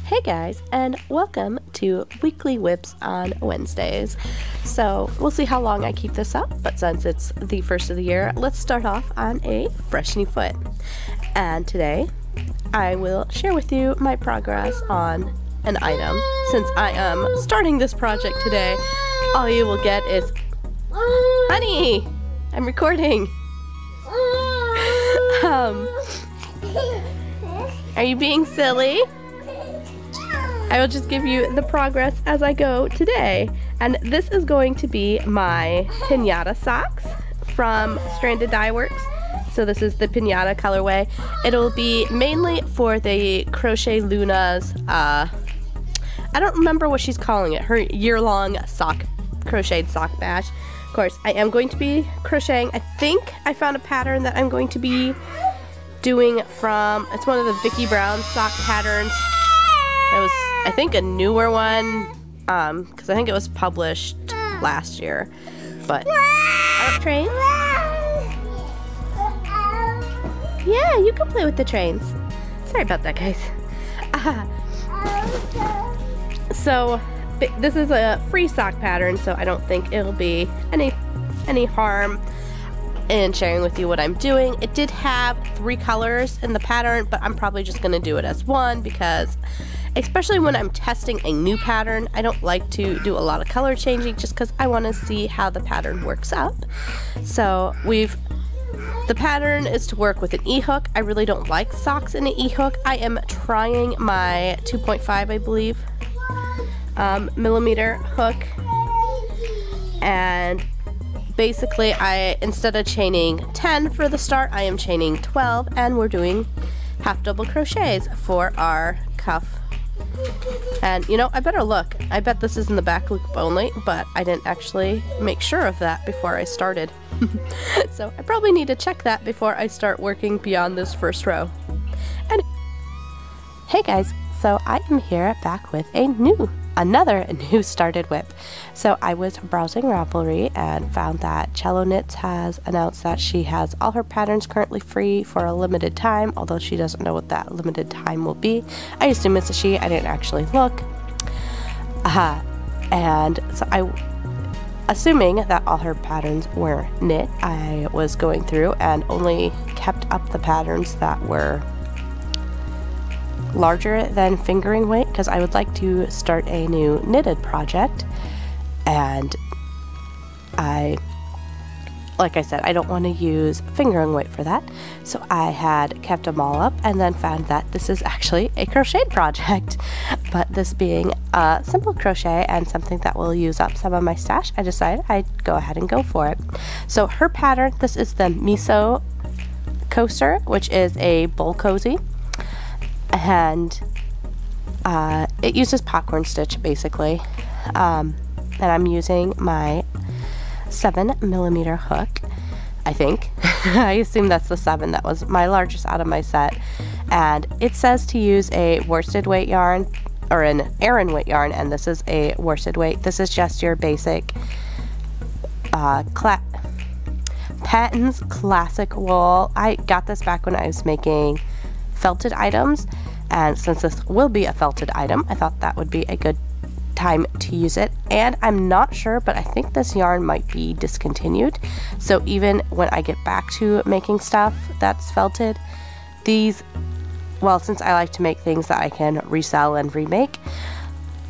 Hey guys, and welcome to Weekly WIPs on Wednesdays. So we'll see how long I keep this up, but since it's the first of the year, let's start off on a fresh new foot. And today I will share with you my progress on an item. Since I am starting this project today, all you will get is, honey, I'm recording. Are you being silly? I will just give you the progress as I go today. And this is going to be my pinata socks from Stranded Dye Works. So this is the pinata colorway. It'll be mainly for the Crochet Luna's, I don't remember what she's calling it, her year-long crocheted sock bash. Of course, I am going to be crocheting. I think I found a pattern that I'm going to be doing from, it's one of the Vicki Brown sock patterns. It was, I think, a newer one, because I think it was published last year. But, trains? Yeah, you can play with the trains. Sorry about that, guys. So, this is a free sock pattern, so I don't think it'll be any harm in sharing with you what I'm doing. It did have 3 colors in the pattern, but I'm probably just going to do it as one because, especially when I'm testing a new pattern, I don't like to do a lot of color changing just because I want to see how the pattern works up. So the pattern is to work with an E-hook. I really don't like socks in an E-hook. I am trying my 2.5, I believe, millimeter hook, and basically instead of chaining 10 for the start, I am chaining 12, and we're doing half double crochets for our cuff. And you know, I better look. I bet this is in the back loop only, but I didn't actually make sure of that before I started. So I probably need to check that before I start working beyond this first row. And hey guys, so I am here back with another new started WIP. So I was browsing Ravelry and found that Cello Knits has announced that she has all her patterns currently free for a limited time, although she doesn't know what that limited time will be. I assume it's a she, I didn't actually look. And so assuming that all her patterns were knit, I was going through and only kept up the patterns that were larger than fingering weight because I would like to start a new knitted project, and like I said, I don't want to use fingering weight for that, so I had kept them all up and then found that this is actually a crochet project. But this being a simple crochet and something that will use up some of my stash, I decided I'd go ahead and go for it. So her pattern, this is the Miso coaster, which is a bowl cozy, and it uses popcorn stitch basically, and I'm using my 7mm hook, I think. I assume that's the 7. That was my largest out of my set, and it says to use a worsted weight yarn or an Aran weight yarn, and this is a worsted weight. This is just your basic Patton's classic wool. I got this back when I was making felted items, and since this will be a felted item, I thought that would be a good time to use it. And I'm not sure, but I think this yarn might be discontinued, so even when I get back to making stuff that's felted, well, since I like to make things that I can resell and remake,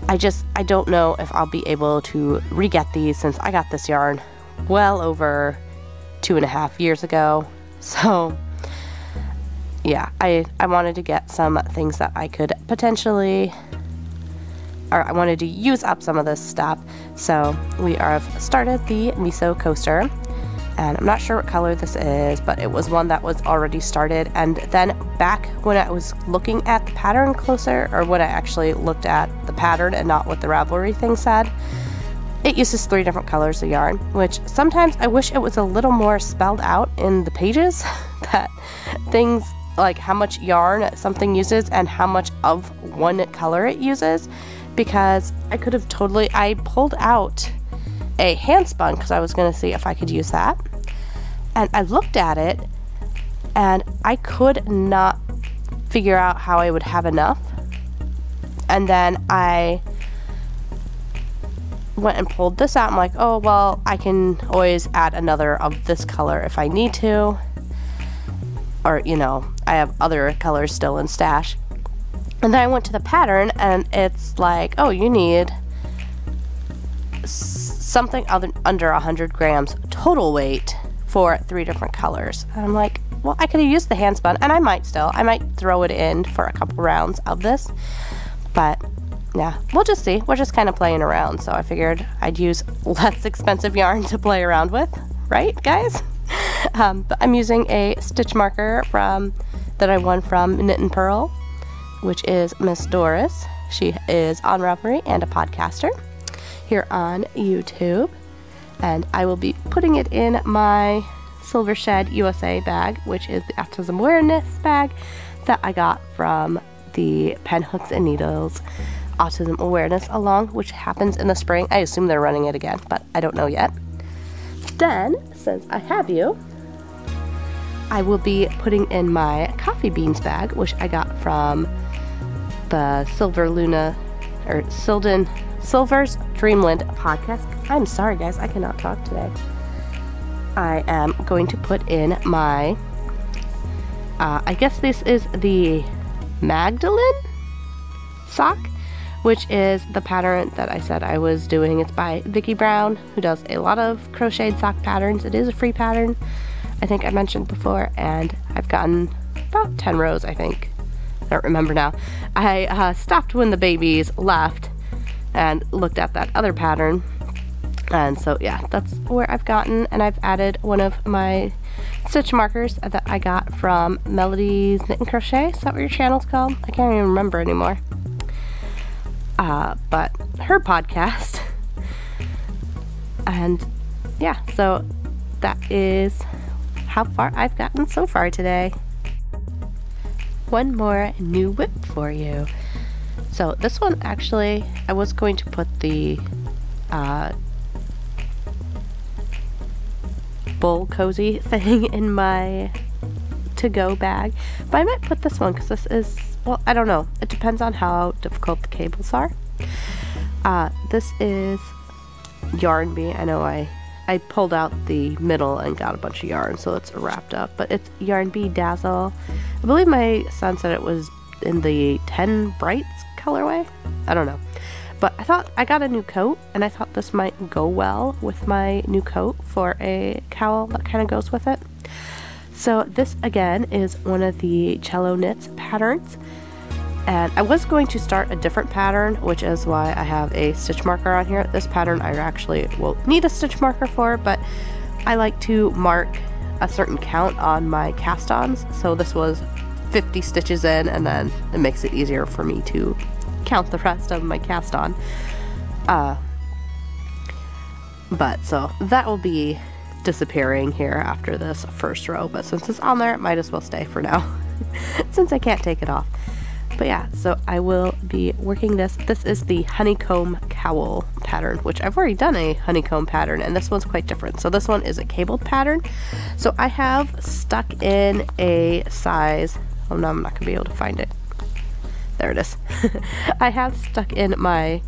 I don't know if I'll be able to re-get these, since I got this yarn well over 2.5 years ago. So yeah, I wanted to get some things that I could potentially, or I wanted to use up some of this stuff. So we have started the Miso coaster, and I'm not sure what color this is, but it was one that was already started. And then back when I was looking at the pattern closer, or when I actually looked at the pattern and not what the Ravelry thing said, it uses 3 different colors of yarn, which sometimes I wish it was a little more spelled out in the pages, that things like how much yarn something uses and how much of one color it uses, because I could have I pulled out a hand spun because I was going to see if I could use that, and I looked at it and I could not figure out how I would have enough And then I went and pulled this out. I'm like, oh, well, I can always add another of this color if I need to. Or, you know, I have other colors still in stash. And then I went to the pattern, and it's like, oh, you need something under 100 grams total weight for 3 different colors. And I'm like, well, I could have used the hand spun, and I might throw it in for a couple rounds of this. But yeah, we'll just see. We're just kind of playing around, so I figured I'd use less expensive yarn to play around with, right, guys? But I'm using a stitch marker that I won from Knit and Purl, which is Miss Doris. She is on Ravelry and a podcaster here on YouTube, and I will be putting it in my Silver Shed USA bag, which is the autism awareness bag that I got from the Pen Hooks and Needles Autism Awareness Along, which happens in the spring. I assume they're running it again, but I don't know yet. Then, since I have you, I will be putting in my coffee beans bag, which I got from the Silver's Dreamland podcast. I'm sorry, guys, I cannot talk today. I am going to put in my, I guess this is the Magdalene sock, which is the pattern that I said I was doing. It's by Vicki Brown, who does a lot of crocheted sock patterns. It is a free pattern, I think I mentioned before, and I've gotten about 10 rows, I think. I don't remember now. I stopped when the babies left and looked at that other pattern, and so yeah, that's where I've gotten. And I've added one of my stitch markers that I got from Melody's Knit and Crochet. Is that what your channel's called? I can't even remember anymore. But her podcast. And yeah, so that is how far I've gotten so far today. One more new whip for you. So this one, actually, I was going to put the bull cozy thing in my to-go bag, but I might put this one because this is, well, I don't know, it depends on how difficult the cables are. This is Yarn Bee. I know I pulled out the middle and got a bunch of yarn, so it's wrapped up, but it's Yarn Bee Dazzle. I believe my son said it was in the 10 Brights colorway. I don't know, but I thought I got a new coat, and I thought this might go well with my new coat for a cowl that kind of goes with it. So this again is one of the Cello Knits patterns, and I was going to start a different pattern, which is why I have a stitch marker on here. This pattern I actually will need a stitch marker for, but I like to mark a certain count on my cast-ons, so this was 50 stitches in, and then it makes it easier for me to count the rest of my cast-on. But so that will be disappearing here after this first row, but since it's on there, it might as well stay for now since I can't take it off. But yeah, so I will be working this. This is the honeycomb cowl pattern, which I've already done a honeycomb pattern, and this one's quite different. So this one is a cabled pattern. So I have stuck in a size, oh no, I'm not gonna be able to find it. There it is. I have stuck in my,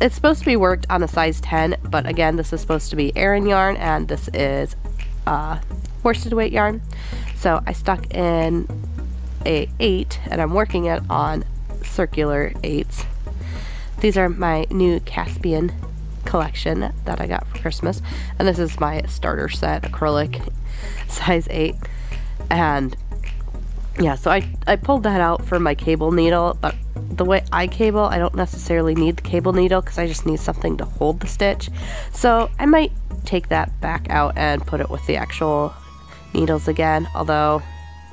it's supposed to be worked on a size 10, but again, this is supposed to be Aran yarn, and this is worsted weight yarn. So I stuck in a 8, and I'm working it on circular 8s. These are my new Caspian collection that I got for Christmas, and this is my starter set acrylic size 8. And yeah, so I pulled that out for my cable needle, but the way I cable, I don't necessarily need the cable needle because I just need something to hold the stitch. So I might take that back out and put it with the actual needles again, although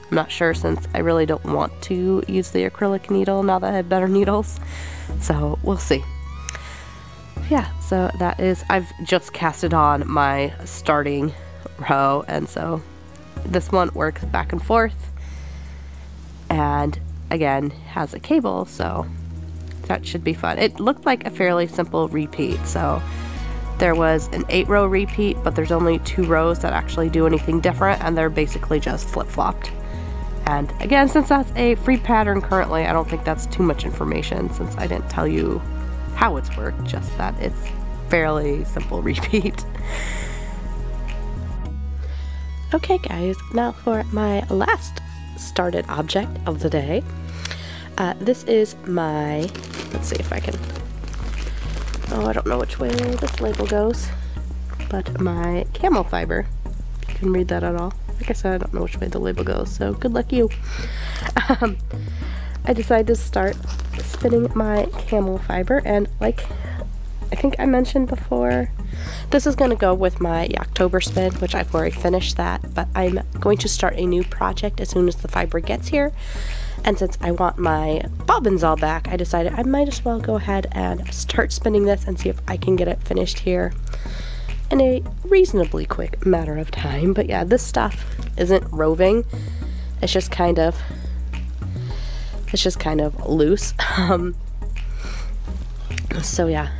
I'm not sure since I really don't want to use the acrylic needle now that I have better needles. So we'll see. Yeah, so that is, I've just casted on my starting row, and so this one works back and forth, and again has a cable, so that should be fun. It looked like a fairly simple repeat, so there was an 8-row repeat, but there's only 2 rows that actually do anything different, and they're basically just flip-flopped. And again, since that's a free pattern currently, I don't think that's too much information since I didn't tell you how it's worked, just that it's fairly simple repeat. Okay guys, now for my last started object of the day. This is my, let's see if I can, oh, I don't know which way this label goes, but my camel fiber. You can read that at all. Like I said, I don't know which way the label goes, so good luck you. I decided to start spinning my camel fiber, and like I think I mentioned before, this is going to go with my October spin, which I've already finished that, but I'm going to start a new project as soon as the fiber gets here. And since I want my bobbins all back, I decided I might as well go ahead and start spinning this and see if I can get it finished here in a reasonably quick matter of time. But yeah, this stuff isn't roving. It's just kind of loose. So yeah,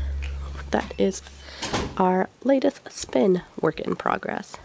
that is our latest spin work in progress.